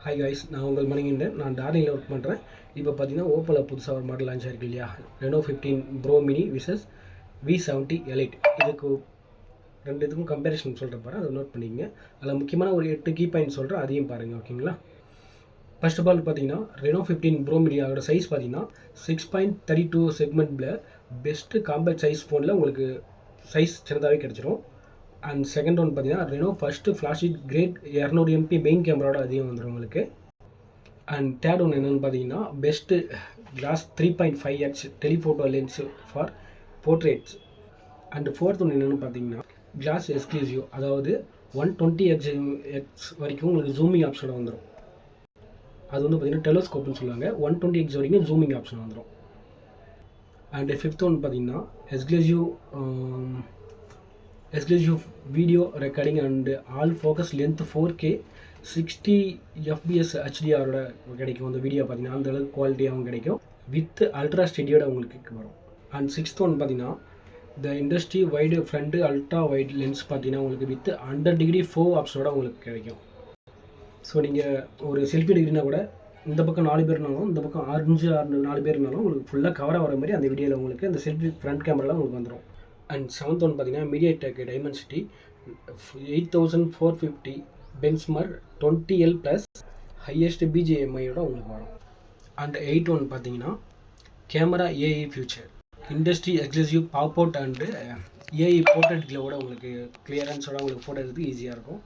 Hi guys, நான் உங்கள் மணிகண்டன். நான் டார்லிங்கில் ஒர்க் பண்ணுறேன். இப்போ பார்த்தீங்கன்னா ஓப்போவில் புதுசாக ஒரு மாடல் லான்ச் ஆயிருக்கு இல்லையா, ரெனோ 15 ப்ரோ மினி விசஸ் V70 எலைட். இதுக்கும் கம்பேரிஷன் சொல்கிற பாரு, அதை நோட் பண்ணிக்கங்க. அதில் முக்கியமான ஒரு 8 கீ பாயிண்ட் சொல்கிறேன், அதையும் பாருங்கள், ஓகேங்களா? ஃபர்ஸ்ட் ஆஃப் ஆல் பார்த்தீங்கன்னா ரெனோ 15 ப்ரோ மினி அதோட சைஸ் பார்த்தீங்கன்னா 6.32 செக்மெண்ட்டில் பெஸ்ட்டு காம்பேக்ட் சைஸ் ஃபோனில் உங்களுக்கு சைஸ் சின்னதாகவே கிடச்சிரும். அண்ட் செகண்ட் ஒன் பார்த்தீங்கன்னா Reno first flashed great 200 MP main கேமராவோட அதிகம் வந்துடும் உங்களுக்கு. அண்ட் தேர்ட் ஒன் என்னென்னு பார்த்தீங்கன்னா best class 3.5x telephoto lens for portraits. And fourth one என்னென்னு பார்த்தீங்கன்னா கிளாஸ் எக்ஸ்க்ளூசிவ், அதாவது 120x வரைக்கும் உங்களுக்கு ஜூமிங் ஆப்ஷனோட வந்துடும். அது வந்து பார்த்தீங்கன்னா டெலோஸ்கோப்னு சொல்லுவாங்க. 120x வரைக்கும் ஜூமிங் ஆப்ஷன் வந்துடும். அண்டு ஃபிஃப்த் ஒன் பார்த்தீங்கன்னா exclusive video recording and all focus length 4K 60 FPS HDRோட கிடைக்கும். அந்த வீடியோ பார்த்தீங்கன்னா அந்த அளவுக்கு குவாலிட்டியாகவும் கிடைக்கும், வித் அல்ட்ரா ஸ்டெடியோட உங்களுக்கு வரும். அண்ட் சிக்ஸ்த் ஒன் பார்த்தீங்கன்னா the industry wide front ultra wide lens பார்த்தீங்கன்னா உங்களுக்கு வித் 100° ஃபோ ஆப்ஷனோட உங்களுக்கு கிடைக்கும். ஸோ நீங்கள் ஒரு செல்ஃபி எடுக்கிறீங்கன்னா கூட இந்த பக்கம் 4 பேர்னாலும் இந்த பக்கம் 4 பேர்னாலும் உங்களுக்கு ஃபுல்லாக கவராக வர மாதிரி அந்த வீடியோவில் உங்களுக்கு அந்த செல்ஃபி ஃப்ரண்ட் கேமராவில் உங்களுக்கு வந்துடும். அண்ட் செவன்த் ஒன் பார்த்தீங்கன்னா மீடியாடெக் டைமென்சிட்டி 8450 பென்ச்மார்க் 20L ப்ளஸ் ஹையஸ்ட் BGMIயோட உங்களுக்கு வரும். அண்ட் 8 ஒன் பார்த்தீங்கன்னா camera AI future industry exclusive popout and AI portrait க்ளோவோட உங்களுக்கு கிளியரன்ஸோட உங்களுக்கு ஃபோட்டோ எடுத்து ஈஸியாக இருக்கும்.